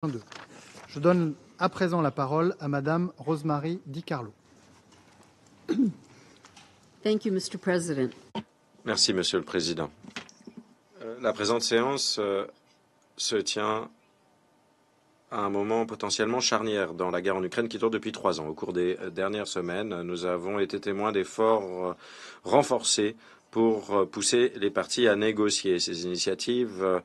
2. Je donne à présent la parole à Madame Rosemary DiCarlo. Thank you, Mr. President. Merci, Monsieur le Président. La présente séance se tient à un moment potentiellement charnière dans la guerre en Ukraine qui dure depuis 3 ans. Au cours des dernières semaines, nous avons été témoins d'efforts renforcés pour pousser les parties à négocier. Ces initiatives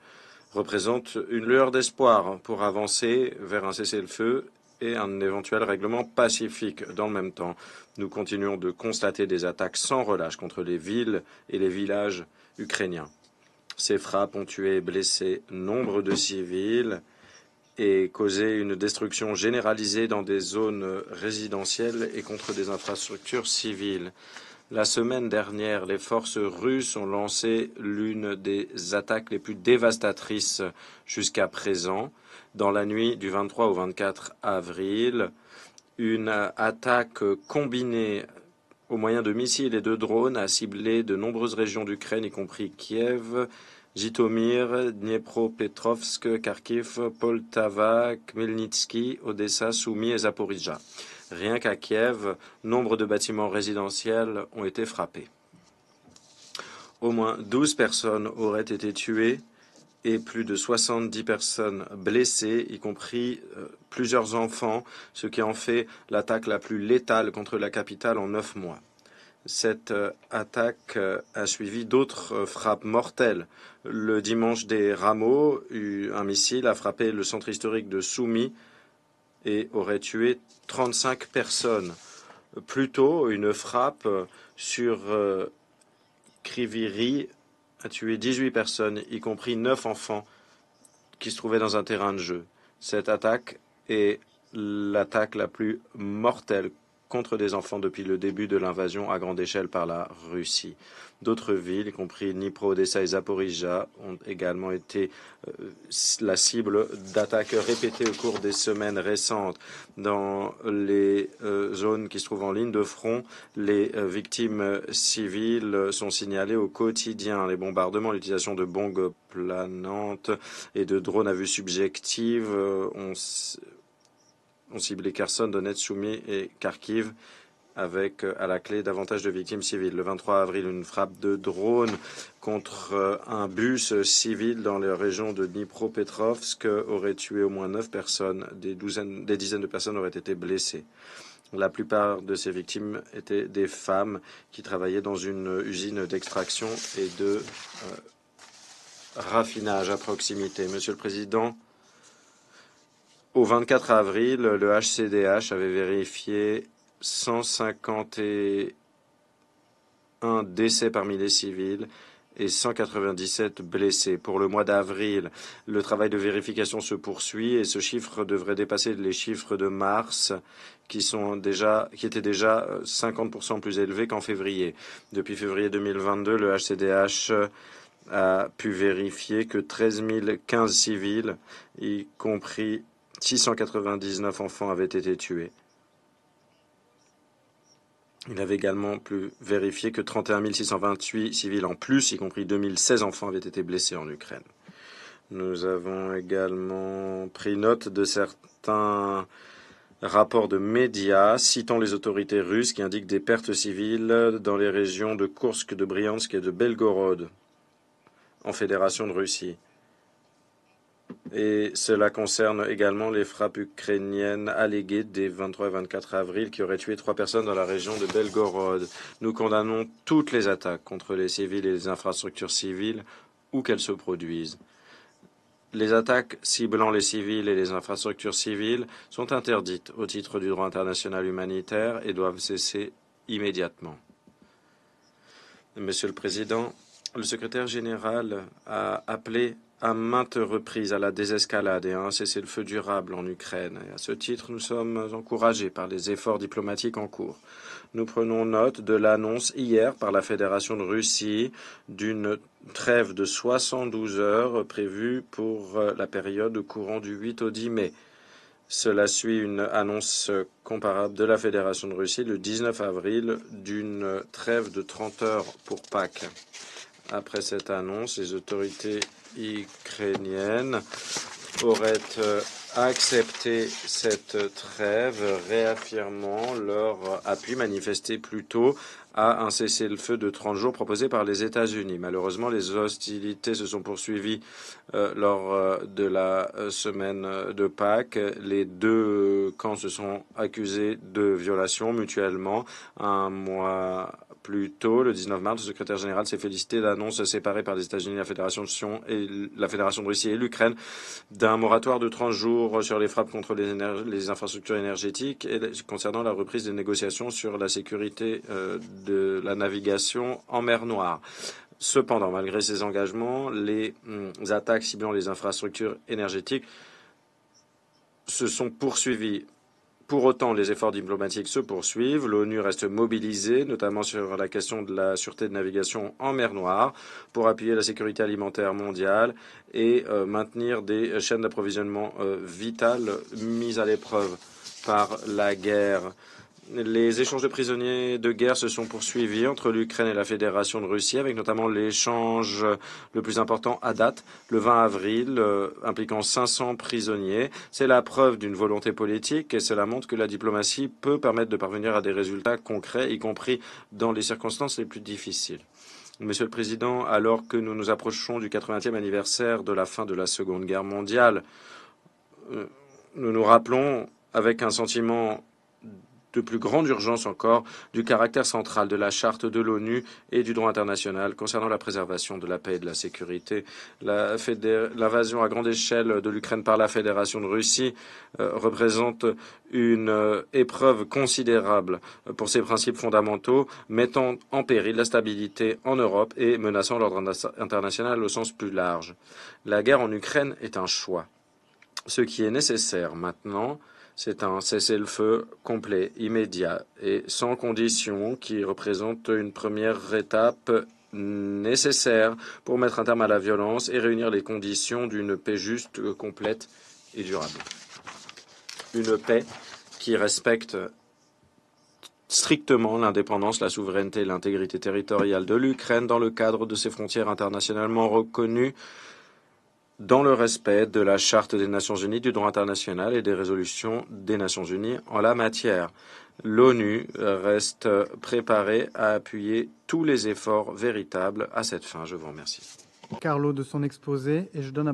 représentent une lueur d'espoir pour avancer vers un cessez-le-feu et un éventuel règlement pacifique. Dans le même temps, nous continuons de constater des attaques sans relâche contre les villes et les villages ukrainiens. Ces frappes ont tué et blessé nombre de civils et causé une destruction généralisée dans des zones résidentielles et contre des infrastructures civiles. La semaine dernière, les forces russes ont lancé l'une des attaques les plus dévastatrices jusqu'à présent. Dans la nuit du 23 au 24 avril, une attaque combinée au moyen de missiles et de drones a ciblé de nombreuses régions d'Ukraine, y compris Kiev, Jitomir, Dniepropetrovsk, Kharkiv, Poltava, Khmelnytsky, Odessa, Soumy et Zaporizhzhia. Rien qu'à Kiev, nombre de bâtiments résidentiels ont été frappés. Au moins 12 personnes auraient été tuées et plus de 70 personnes blessées, y compris plusieurs enfants, ce qui en fait l'attaque la plus létale contre la capitale en 9 mois. Cette attaque a suivi d'autres frappes mortelles. Le dimanche des Rameaux, un missile a frappé le centre historique de Soumy et aurait tué 35 personnes. Plus tôt, une frappe sur Kryvyi a tué 18 personnes, y compris 9 enfants qui se trouvaient dans un terrain de jeu. Cette attaque est l'attaque la plus mortelle contre des enfants depuis le début de l'invasion à grande échelle par la Russie. D'autres villes, y compris Dnipro, Odessa et Zaporizhzhia, ont également été la cible d'attaques répétées au cours des semaines récentes. Dans les zones qui se trouvent en ligne de front, les victimes civiles sont signalées au quotidien. Les bombardements, l'utilisation de bombes planantes et de drones à vue subjective ont ciblé Kherson, Donetsk, Soumy et Kharkiv, avec à la clé davantage de victimes civiles. Le 23 avril, une frappe de drone contre un bus civil dans la région de Dnipropetrovsk aurait tué au moins 9 personnes. Des dizaines de personnes auraient été blessées. La plupart de ces victimes étaient des femmes qui travaillaient dans une usine d'extraction et de raffinage à proximité. Monsieur le Président, au 24 avril, le HCDH avait vérifié 151 décès parmi les civils et 197 blessés. Pour le mois d'avril, le travail de vérification se poursuit et ce chiffre devrait dépasser les chiffres de mars qui étaient déjà 50% plus élevés qu'en février. Depuis février 2022, le HCDH a pu vérifier que 13 015 civils, y compris 699 enfants, avaient été tués. Il avait également pu vérifier que 31 628 civils en plus, y compris 2016 enfants, avaient été blessés en Ukraine. Nous avons également pris note de certains rapports de médias citant les autorités russes qui indiquent des pertes civiles dans les régions de Koursk, de Bryansk et de Belgorod, en Fédération de Russie. Et cela concerne également les frappes ukrainiennes alléguées des 23 et 24 avril qui auraient tué 3 personnes dans la région de Belgorod. Nous condamnons toutes les attaques contre les civils et les infrastructures civiles où qu'elles se produisent. Les attaques ciblant les civils et les infrastructures civiles sont interdites au titre du droit international humanitaire et doivent cesser immédiatement. Monsieur le Président, le secrétaire général a appelé à maintes reprises à la désescalade et à un cessez-le-feu durable en Ukraine. Et à ce titre, nous sommes encouragés par les efforts diplomatiques en cours. Nous prenons note de l'annonce hier par la Fédération de Russie d'une trêve de 72 heures prévue pour la période courant du 8 au 10 mai. Cela suit une annonce comparable de la Fédération de Russie le 19 avril d'une trêve de 30 heures pour Pâques. Après cette annonce, les autorités ukrainiennes auraient accepté cette trêve, réaffirmant leur appui manifesté plus tôt à un cessez-le-feu de 30 jours proposé par les États-Unis. Malheureusement, les hostilités se sont poursuivies lors de la semaine de Pâques. Les deux camps se sont accusés de violation mutuellement. Un mois plus tôt, le 19 mars, le secrétaire général s'est félicité d'annonces séparées par les États-Unis, la Fédération de Russie et l'Ukraine d'un moratoire de 30 jours sur les frappes contre les infrastructures énergétiques et concernant la reprise des négociations sur la sécurité de la navigation en mer Noire. Cependant, malgré ces engagements, les attaques ciblant les infrastructures énergétiques se sont poursuivies. Pour autant, les efforts diplomatiques se poursuivent. L'ONU reste mobilisée, notamment sur la question de la sûreté de navigation en mer Noire, pour appuyer la sécurité alimentaire mondiale et maintenir des chaînes d'approvisionnement vitales mises à l'épreuve par la guerre. Les échanges de prisonniers de guerre se sont poursuivis entre l'Ukraine et la Fédération de Russie, avec notamment l'échange le plus important à date, le 20 avril, impliquant 500 prisonniers. C'est la preuve d'une volonté politique et cela montre que la diplomatie peut permettre de parvenir à des résultats concrets, y compris dans les circonstances les plus difficiles. Monsieur le Président, alors que nous nous approchons du 80e anniversaire de la fin de la Seconde Guerre mondiale, nous nous rappelons avec un sentiment de plus grande urgence encore du caractère central de la charte de l'ONU et du droit international concernant la préservation de la paix et de la sécurité. L'invasion à grande échelle de l'Ukraine par la Fédération de Russie représente une épreuve considérable pour ces principes fondamentaux, mettant en péril la stabilité en Europe et menaçant l'ordre international au sens plus large. La guerre en Ukraine est un choix. Ce qui est nécessaire maintenant, c'est un cessez-le-feu complet, immédiat et sans condition qui représente une première étape nécessaire pour mettre un terme à la violence et réunir les conditions d'une paix juste, complète et durable. Une paix qui respecte strictement l'indépendance, la souveraineté et l'intégrité territoriale de l'Ukraine dans le cadre de ses frontières internationalement reconnues, dans le respect de la Charte des Nations Unies, du droit international et des résolutions des Nations Unies en la matière. L'ONU reste préparée à appuyer tous les efforts véritables à cette fin. Je vous remercie. Carlo de son exposé et je donne